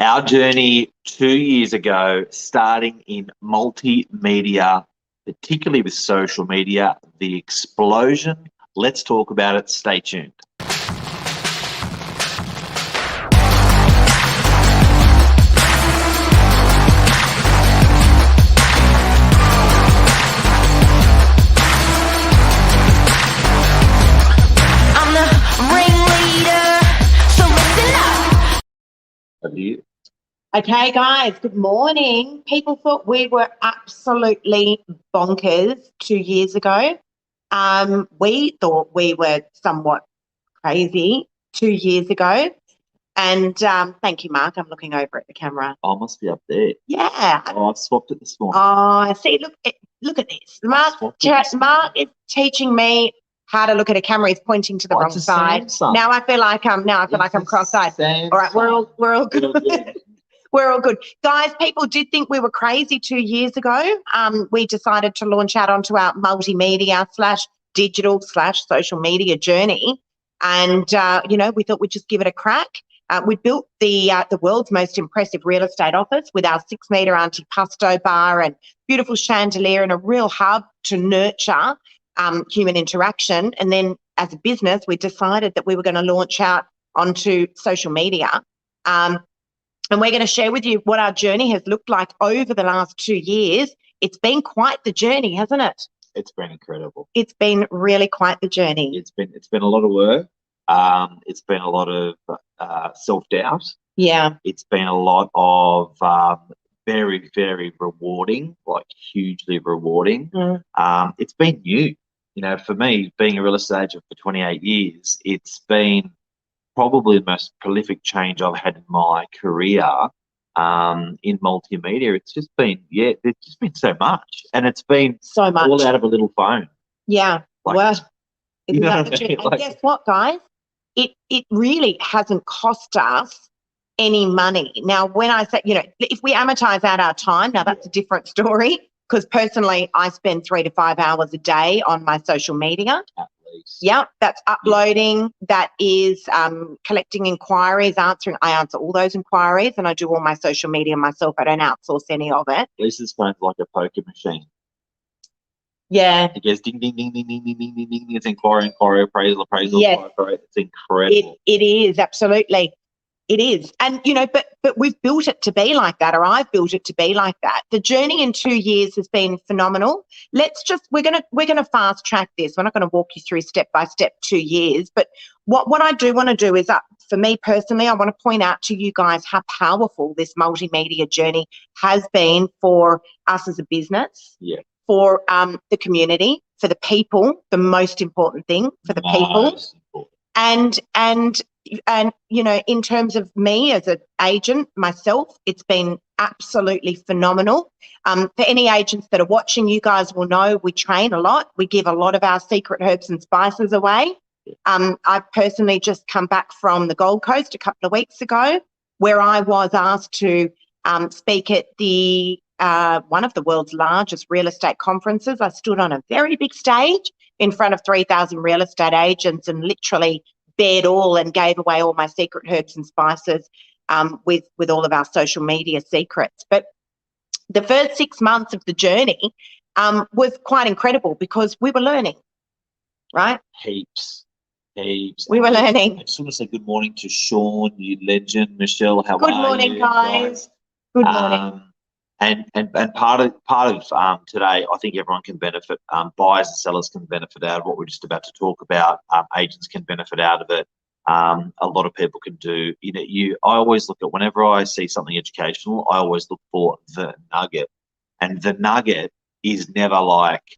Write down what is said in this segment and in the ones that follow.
Our journey 2 years ago, starting in multimedia, particularly with social media, the explosion. Let's talk about it. Stay tuned. Okay, guys, good morning. People thought we were absolutely bonkers 2 years ago. We thought we were somewhat crazy 2 years ago. And thank you, Mark. I'm looking over at the camera. Oh, I must be up there. Yeah. Oh, I've swapped it this morning. Oh, see, look at this. Mark is teaching me how to look at a camera. He's pointing to the wrong side. Samsung. Now I feel like I'm cross-eyed. All right, we're all good. We're all good. Guys, people did think we were crazy 2 years ago. We decided to launch out onto our multimedia / digital / social media journey. And, we thought we'd just give it a crack. We built the world's most impressive real estate office with our 6-metre antipasto bar and beautiful chandelier and a real hub to nurture human interaction. And then as a business, we decided that we were going to launch out onto social media. And we're going to share with you what our journey has looked like over the last 2 years. It's been quite the journey, hasn't it? It's been incredible. It's been really quite the journey. It's been a lot of work. It's been a lot of self-doubt. Yeah. It's been a lot of very, very rewarding, like hugely rewarding. It's been new. For me, being a real estate agent for 28 years, it's been probably the most prolific change I've had in my career in multimedia. It's just been, there's just been so much. And it's been so much all out of a little phone. Yeah. Like, isn't that the truth? And guess what, guys? It really hasn't cost us any money. Now, when I say, if we amortize out our time, now that's a different story, because personally, I spend 3 to 5 hours a day on my social media. Yep, that's uploading, that is collecting inquiries, I answer all those inquiries, and I do all my social media myself. I don't outsource any of it. Lisa's phone's like a poker machine. Yeah. It goes ding, ding, ding, ding, ding, ding, ding, ding, ding. It's inquiry, appraisal, yes. inquiry. It's incredible. It is, absolutely. It is. And, but we've built it to be like that, or I've built it to be like that. The journey in 2 years has been phenomenal. We're going to fast track this. We're not going to walk you through step by step 2 years. But what I do want to do is, for me personally, I want to point out to you guys how powerful this multimedia journey has been for us as a business, for the community, for the people, the most important thing for the people. And in terms of me as an agent myself, it's been absolutely phenomenal. For any agents that are watching, you guys will know we train a lot. We give a lot of our secret herbs and spices away. I've personally just come back from the Gold Coast a couple of weeks ago, where I was asked to speak at the one of the world's largest real estate conferences. I stood on a very big stage in front of 3,000 real estate agents and literally bared all and gave away all my secret herbs and spices with all of our social media secrets. But the first 6 months of the journey was quite incredible because we were learning, right? Heaps. We were learning. I just want to say good morning to Sean, you legend. Michelle, how are you? Good morning, guys. Good morning. And part of today, I think everyone can benefit. Buyers and sellers can benefit out of what we're just about to talk about. Agents can benefit out of it. A lot of people can do. I always look at, whenever I see something educational, I always look for the nugget, and the nugget is never like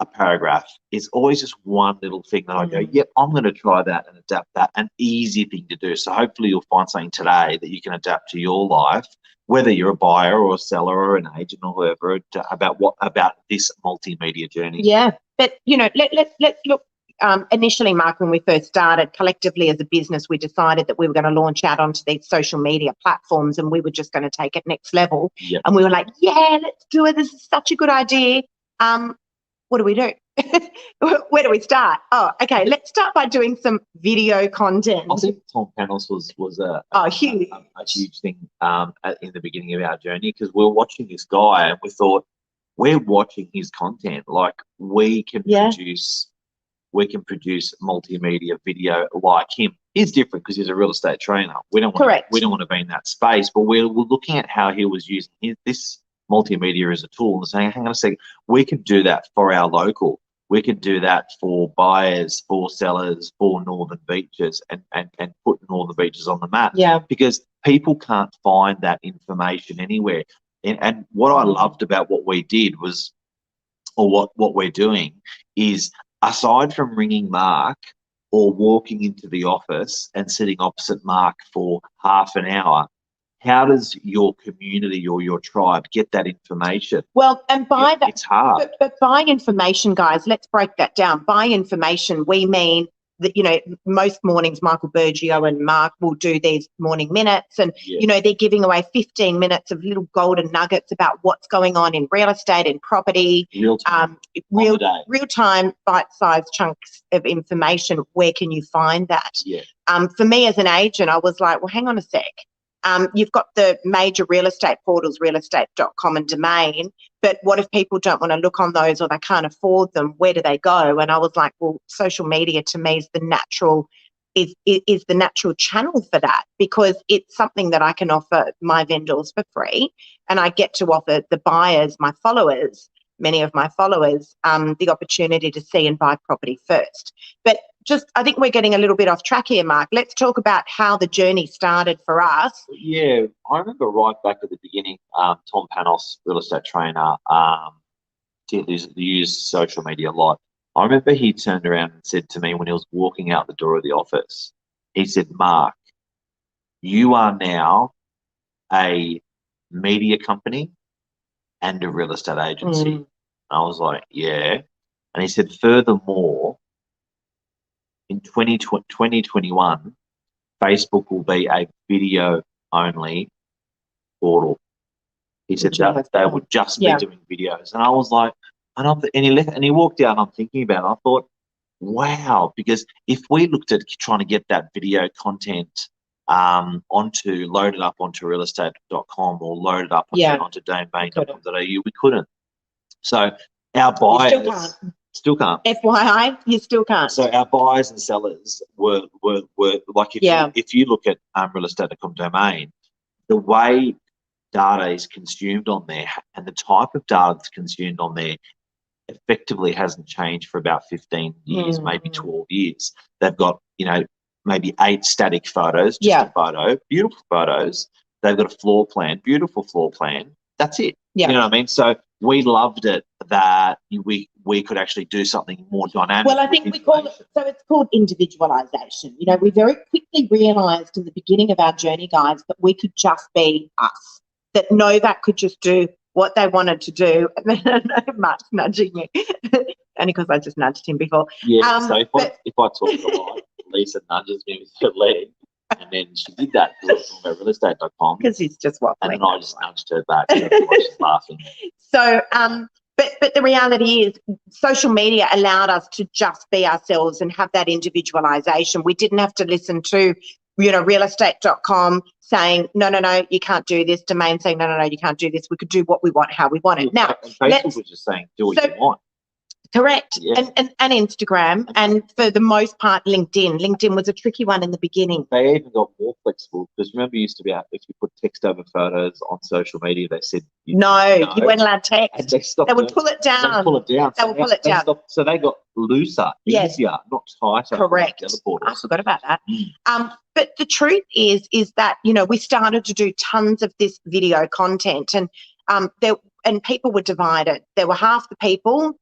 a paragraph. It's always just one little thing that I go, yep, I'm going to try that and adapt that. An easy thing to do. So hopefully you'll find something today that you can adapt to your life, whether you're a buyer or a seller or an agent or whoever, about this multimedia journey. Yeah, but let's look. Initially, Mark, when we first started collectively as a business, we decided that we were going to launch out onto these social media platforms, and we were just going to take it next level. Yep. And we were like, yeah, let's do it. This is such a good idea. What do? Where do we start? Oh, okay. Let's start by doing some video content. I think Tom Panos was Huge. a huge thing in the beginning of our journey, because we were watching this guy and we thought, we're watching his content. Like, we can produce multimedia video like him. He's different because he's a real estate trainer. We don't want to be in that space, but we're looking at how he was using this multimedia as a tool and saying, hang on a second, we can do that for our local. We can do that for buyers, for sellers, for Northern Beaches, and put Northern Beaches on the map. Yeah. Because people can't find that information anywhere. And what I loved about what we did was, or what we're doing is, aside from ringing Mark or walking into the office and sitting opposite Mark for half an hour, how does your community or your tribe get that information? Well, and by that, it's hard. But by information, guys, let's break that down. By information, we mean that, you know, most mornings Michael Bergio and Mark will do these morning minutes, and you know, they're giving away 15 minutes of little golden nuggets about what's going on in real estate and property. Real time, bite-sized chunks of information. Where can you find that? Yeah. For me as an agent, I was like, well, hang on a sec. You've got the major real estate portals, realestate.com and Domain, but what if people don't want to look on those or they can't afford them? Where do they go? And I was like, well, social media to me is the natural channel for that, because it's something that I can offer my vendors for free, and I get to offer the buyers, my followers, many of my followers, the opportunity to see and buy property first. But I think we're getting a little bit off track here, Mark. Let's talk about how the journey started for us. Yeah, I remember right back at the beginning, Tom Panos, real estate trainer, used social media a lot. I remember he turned around and said to me when he was walking out the door of the office, he said, Mark, you are now a media company and a real estate agency. And I was like, yeah. And he said, furthermore, in 2021, Facebook will be a video-only portal. He said that they would just be doing videos. And I was like, and he walked out, and I'm thinking about it. I thought, wow, because if we looked at trying to get that video content loaded up onto realestate.com or loaded up onto domain.com.au, we couldn't. So our buyers still can't. FYI, you still can't. So our buyers and sellers were like, if you look at realestate.com domain, the way data is consumed on there and the type of data that's consumed on there effectively hasn't changed for about 15 years, maybe 12 years. They've got, you know, maybe 8 static photos, just a photo, beautiful photos. They've got a floor plan, beautiful floor plan. That's it. Yeah. You know what I mean? So we loved it that we could actually do something more dynamic. Well, I think we call it, so it's called individualization. You know, we very quickly realized in the beginning of our journey, guys, that we could just be us, that Novak could just do what they wanted to do. And then I know Mark's nudging me, only because I just nudged him before. Yeah, so if I talk a lot, Lisa nudges me with her leg. And then she did that because I was talking about realestate.com. Because he's just waffling. And then I just nudged her back. So she's laughing. So, but the reality is social media allowed us to just be ourselves and have that individualization. We didn't have to listen to, you know, realestate.com saying, no, you can't do this. Domain saying, no, you can't do this. We could do what we want, how we want it. Now, Facebook was just saying, do what you want. Correct. Yeah. And Instagram, and for the most part, LinkedIn. LinkedIn was a tricky one in the beginning. They even got more flexible, because remember, you used to be able, if you put text over photos on social media, they said no, you weren't allowed text. They would pull it down. They would pull it down. So they got looser, easier, not tighter. Correct. I forgot about that. But the truth is that, you know, we started to do tons of this video content, and people were divided. There were half the people,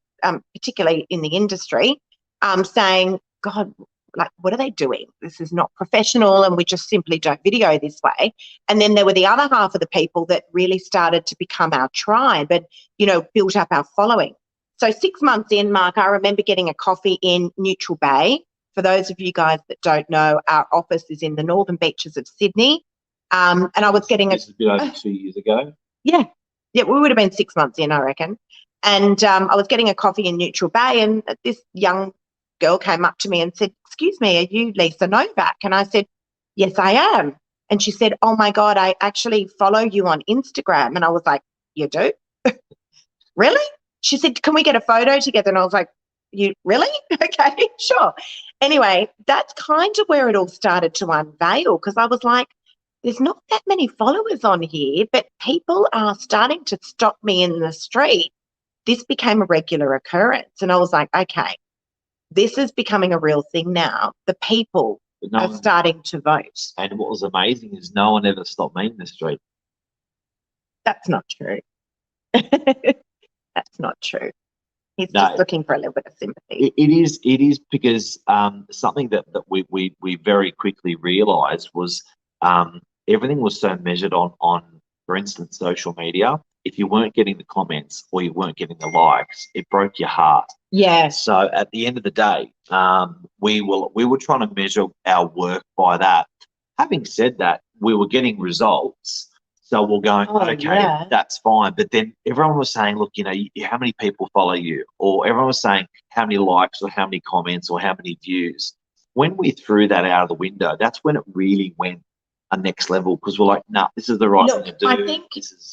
particularly in the industry, saying, God, like, what are they doing? This is not professional, and we just simply don't video this way. And then there were the other half of the people that really started to become our tribe and, you know, built up our following. So 6 months in, Mark, I remember getting a coffee in Neutral Bay. For those of you guys that don't know, our office is in the Northern Beaches of Sydney. And I was getting This has been over 2 years ago. Yeah, we would have been 6 months in, I reckon. And I was getting a coffee in Neutral Bay, and this young girl came up to me and said, "Excuse me, are you Lisa Novak?" And I said, "Yes, I am." And she said, "Oh my God, I actually follow you on Instagram." And I was like, "You do?" "Really?" She said, "Can we get a photo together?" And I was like, "You really?" "Okay, sure." Anyway, that's kind of where it all started to unveil, because I was like, there's not that many followers on here, but people are starting to stop me in the street. This became a regular occurrence. And I was like, okay, this is becoming a real thing now. The people are starting to vote. And what was amazing is no one ever stopped me in the street. That's not true. That's not true. He's just looking for a little bit of sympathy. It is because something that we very quickly realised was everything was so measured on, for instance, social media. If you weren't getting the comments or you weren't getting the likes, it broke your heart. Yeah. So at the end of the day, we were trying to measure our work by that. Having said that, we were getting results. So we're going, okay, that's fine. But then everyone was saying, look, you know, how many people follow you? Or everyone was saying how many likes or how many comments or how many views. When we threw that out of the window, that's when it really went a next level, because we're like, nah, this is the right thing to do. I think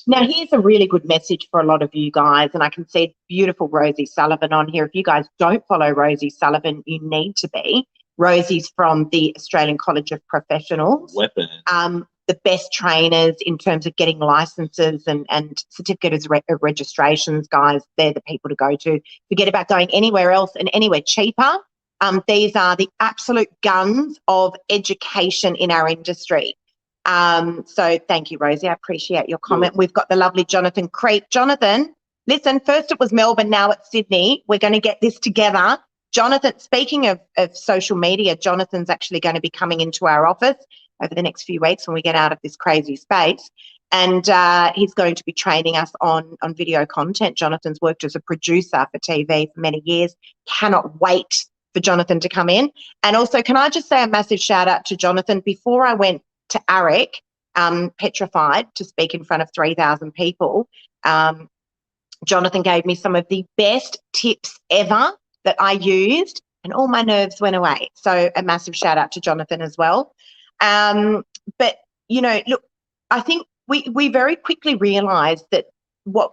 now here's a really good message for a lot of you guys, and I can see beautiful Rosie Sullivan on here. If you guys don't follow Rosie Sullivan, you need to be. Rosie's from the Australian College of Professionals. Weapon. The best trainers in terms of getting licenses and certificates of registrations, guys. They're the people to go to. Forget about going anywhere else and anywhere cheaper. These are the absolute guns of education in our industry. So thank you, Rosie. I appreciate your comment. We've got the lovely Jonathan Creek. Jonathan, listen, first it was Melbourne, now it's Sydney. We're going to get this together. Jonathan, speaking of social media, Jonathan's actually going to be coming into our office over the next few weeks when we get out of this crazy space. And he's going to be training us on video content. Jonathan's worked as a producer for TV for many years. Cannot wait for Jonathan to come in. And also, can I just say a massive shout out to Jonathan? Before I went to ARIC, petrified to speak in front of 3,000 people, Jonathan gave me some of the best tips ever that I used, and all my nerves went away. So a massive shout out to Jonathan as well. But, you know, look, I think we very quickly realised that what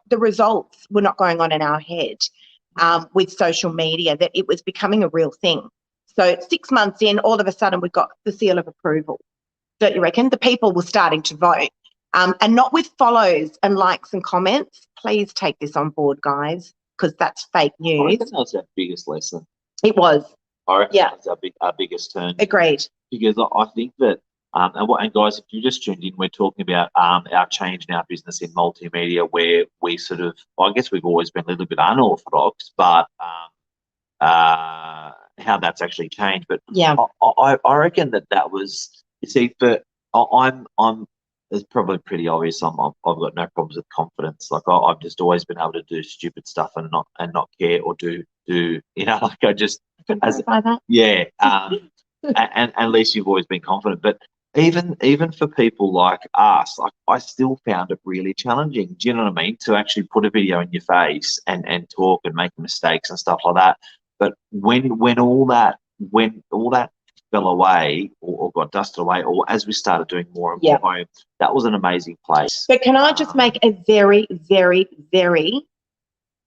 the results were not going on in our head with social media, that it was becoming a real thing. So 6 months in, all of a sudden we got the seal of approval. Don't you reckon? The people were starting to vote. And not with follows and likes and comments. Please take this on board, guys, because that's fake news. I reckon that was our biggest lesson. It was. I reckon that was our biggest turn. Agreed. Because I think that, and guys, if you just tuned in, we're talking about our change in our business in multimedia, where we sort of, I guess we've always been a little bit unorthodox, but how that's actually changed. But yeah, I reckon that was, you see, but I'm it's probably pretty obvious. I've got no problems with confidence. Like I've just always been able to do stupid stuff and not care, or do you know, like I just that. Yeah. And at least you've always been confident. But even for people like us, like I still found it really challenging. Do you know what I mean? To actually put a video in your face and talk and make mistakes and stuff like that. But when all that fell away or got dusted away, or as we started doing more and more home, that was an amazing place. But can I just make a very, very, very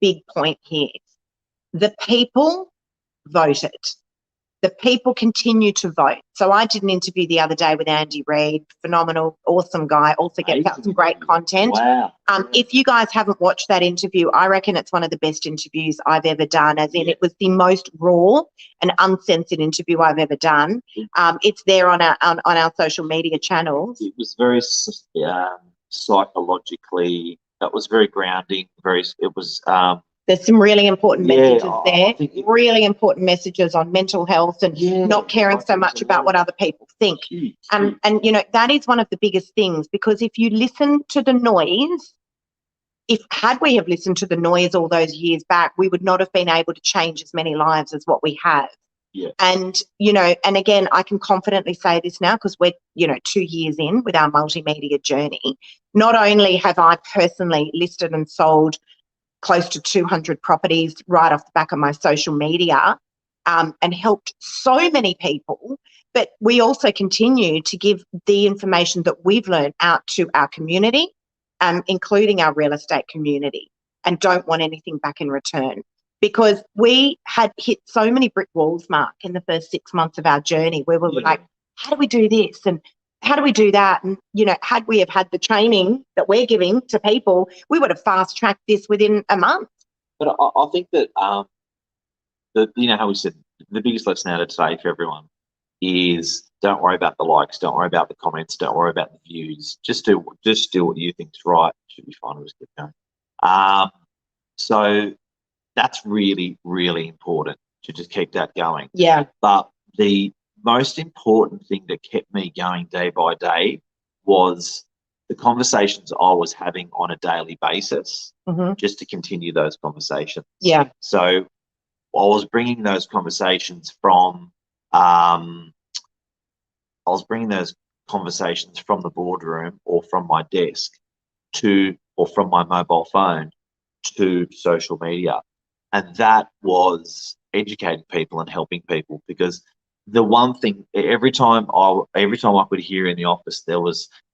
big point here? The people voted. The people continue to vote. So I did an interview the other day with Andy Reid, phenomenal, awesome guy, also gets out some great content. Wow. If you guys haven't watched that interview, I reckon it's one of the best interviews I've ever done, as in it was the most raw and uncensored interview I've ever done. It's there on our social media channels. It was very psychologically, that was very grounding, there's some really important messages there, really important messages on mental health and not caring so much about what other people think. And, you know, that is one of the biggest things, because if you listen to the noise, had we have listened to the noise all those years back, we would not have been able to change as many lives as what we have. Yeah. And, you know, and again, I can confidently say this now because we're, 2 years in with our multimedia journey. Not only have I personally listed and sold close to 200 properties right off the back of my social media, and helped so many people. But we also continue to give the information that we've learned out to our community, including our real estate community, and don't want anything back in return. Because we had hit so many brick walls, Mark, in the first 6 months of our journey, where we were like, how do we do this? And how do we do that? And, you know, had we have had the training that we're giving to people, we would have fast-tracked this within a month. But I think that, you know how we said, the biggest lesson out of today for everyone is don't worry about the likes, don't worry about the comments, don't worry about the views. Just do what you think's right. Should be fine. We'll just keep going. So that's really, really important to just keep that going. Yeah. But the most important thing that kept me going day by day was the conversations I was having on a daily basis, just to continue those conversations. Yeah. So I was bringing those conversations from, the boardroom or from my desk or from my mobile phone to social media. And that was educating people and helping people, because the one thing, every time I could hear in the office,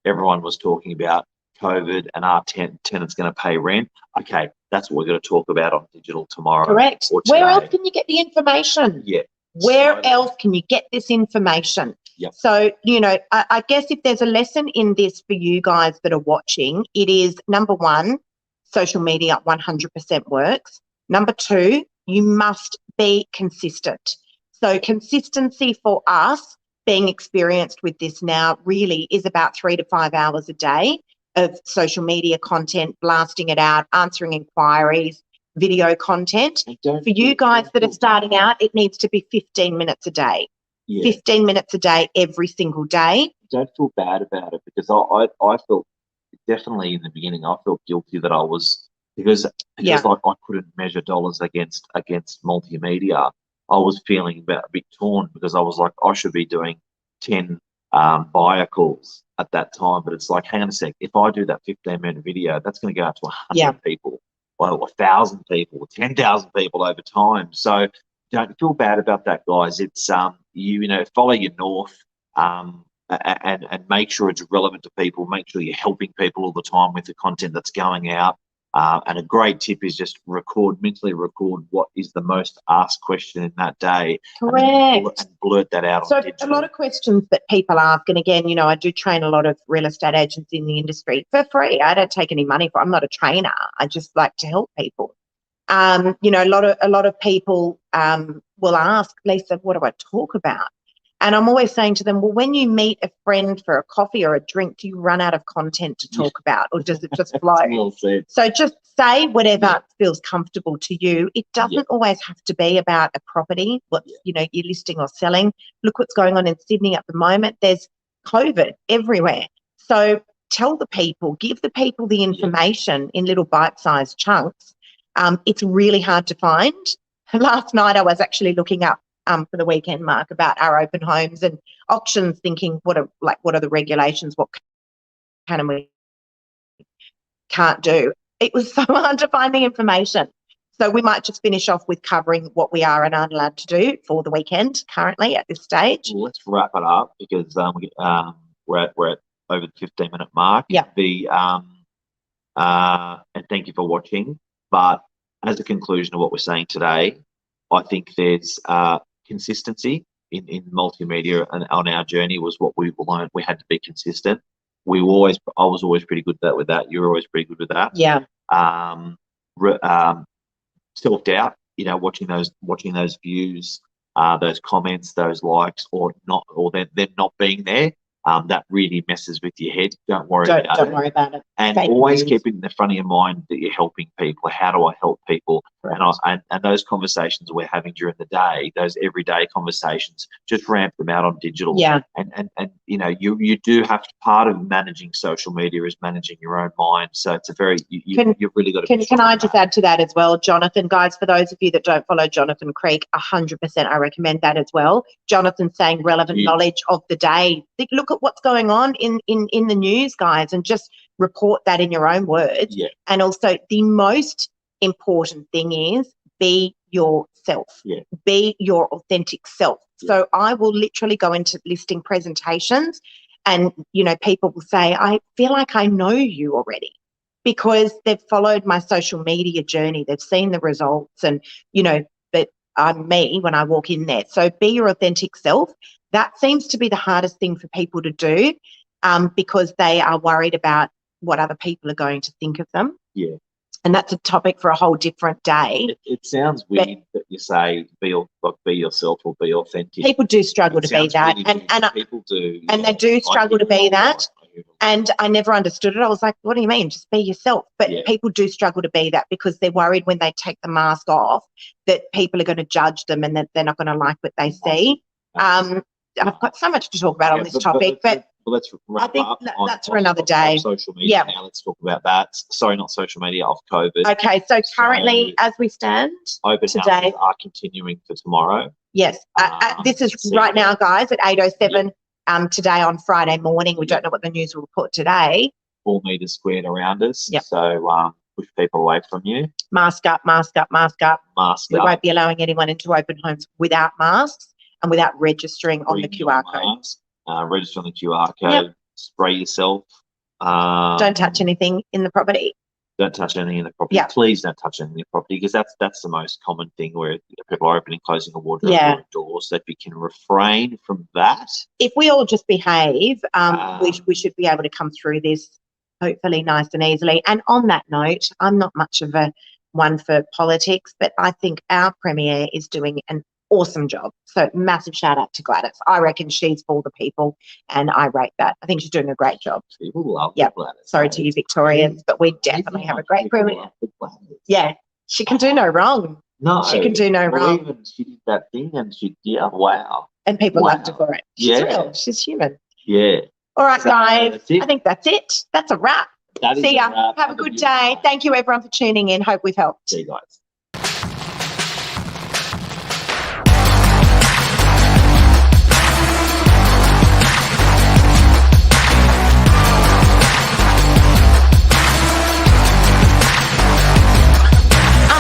everyone was talking about COVID and our tenant's going to pay rent. Okay, that's what we're going to talk about on digital tomorrow. Correct. Where else can you get the information? Yeah. Where else can you get this information? Yep. So, you know, I guess if there's a lesson in this for you guys that are watching, it is, number one, social media 100% works. Number two, you must be consistent. So consistency for us, being experienced with this now, really is about 3 to 5 hours a day of social media content, blasting it out, answering inquiries, video content. For you guys that are starting out, it needs to be 15 minutes a day. Yeah. 15 minutes a day every single day. Don't feel bad about it, because I felt, definitely in the beginning, I felt guilty that I was, because I couldn't measure dollars against multimedia. I was feeling a bit torn, because I was like, I should be doing 10 buyer calls at that time. But it's like, hang on a sec, if I do that 15-minute video, that's going to go out to 100 people, or 1,000 people, or 10,000 people over time. So don't feel bad about that, guys. It's you know, follow your north, and make sure it's relevant to people. Make sure you're helping people all the time with the content that's going out. And a great tip is just mentally record what is the most asked question in that day. Correct. And blurt that out. So a lot of questions that people ask, and again, you know, I do train a lot of real estate agents in the industry for free. I don't take any money I'm not a trainer. I just like to help people. You know, a lot of people will ask, Lisa, what do I talk about? And I'm always saying to them, well, when you meet a friend for a coffee or a drink, do you run out of content to talk about, or does it just flow? Well said. So just say whatever feels comfortable to you. It doesn't always have to be about a property, you know, you're listing or selling. Look what's going on in Sydney at the moment. There's COVID everywhere. So tell the people, give the people the information in little bite-sized chunks. It's really hard to find. Last night I was actually looking up for the weekend, Mark, about our open homes and auctions, thinking what are the regulations, what can and we can't do. It was so hard to find the information. So we might just finish off with covering what we are and aren't allowed to do for the weekend currently at this stage. Well, let's wrap it up, because we're at over the 15-minute mark. Yeah. And thank you for watching. But as a conclusion of what we're saying today, I think there's consistency in multimedia, and on our journey was what we learned. We had to be consistent. I was always pretty good with that. You were always pretty good with that. Yeah. Self-doubt, you know, watching those views, those comments, those likes, or them not being there. That really messes with your head. Don't worry about it. Don't worry about it. And always keep it in the front of your mind that you're helping people. How do I help people? Right. And those conversations we're having during the day, those everyday conversations, just ramp them out on digital. Yeah. And you know, you do have to, part of managing social media is managing your own mind. So it's a very, you've really got to. Can I just add to that as well, Jonathan? Guys, for those of you that don't follow Jonathan Creek, 100% I recommend that as well. Jonathan saying relevant knowledge of the day. Look at what's going on in the news, guys, and just report that in your own words. Yeah. And also the most important thing is be yourself. Yeah. Be your authentic self. Yeah. So I will literally go into listing presentations and, people will say, I feel like I know you already because they've followed my social media journey. They've seen the results and, but I'm me when I walk in there. So be your authentic self. That seems to be the hardest thing for people to do because they are worried about what other people are going to think of them. Yeah. And that's a topic for a whole different day. It sounds weird that you say be yourself or be authentic. People do struggle to be that, really and people do, and they do struggle to be that. And I never understood it. I was like, "What do you mean? Just be yourself." But people do struggle to be that because they're worried when they take the mask off that people are going to judge them and that they're not going to like what they see. I've got so much to talk about on this topic, but let's wrap I think up that's for another day. Social media. Now let's talk about that. Sorry, not social media, of COVID. Okay, so currently, as we stand open today, houses are continuing for tomorrow. Yes, this is right now, guys, at 8:07 today on Friday morning. We don't know what the news will report today. 4 meters squared around us. Yep. So push people away from you. Mask up, mask up, mask up. Mask we up. won't be allowing anyone into open homes without masks and without registering on the QR code. Register on the QR code. Yep. Spray yourself. Don't touch anything in the property. Don't touch anything in the property. Yep. Please don't touch anything in the property because that's the most common thing where people are opening, closing a wardrobe or doors. So if you can refrain from that. If we all just behave, we should be able to come through this hopefully nice and easily. And on that note, I'm not much of a one for politics, but I think our Premier is doing an awesome job. So massive shout out to Gladys. I reckon she's for the people and I rate that. I think she's doing a great job. People love Gladys. Sorry to you Victorians, but we definitely have a great Premier. Yeah, she can do no wrong. No. She can do no wrong. Even she did that thing and wow. And people loved her for it. She's real. She's human. Yeah. All right, guys. I think that's it. That's a wrap. See ya. Have a good day. Thank you, everyone, for tuning in. Hope we've helped. See you guys.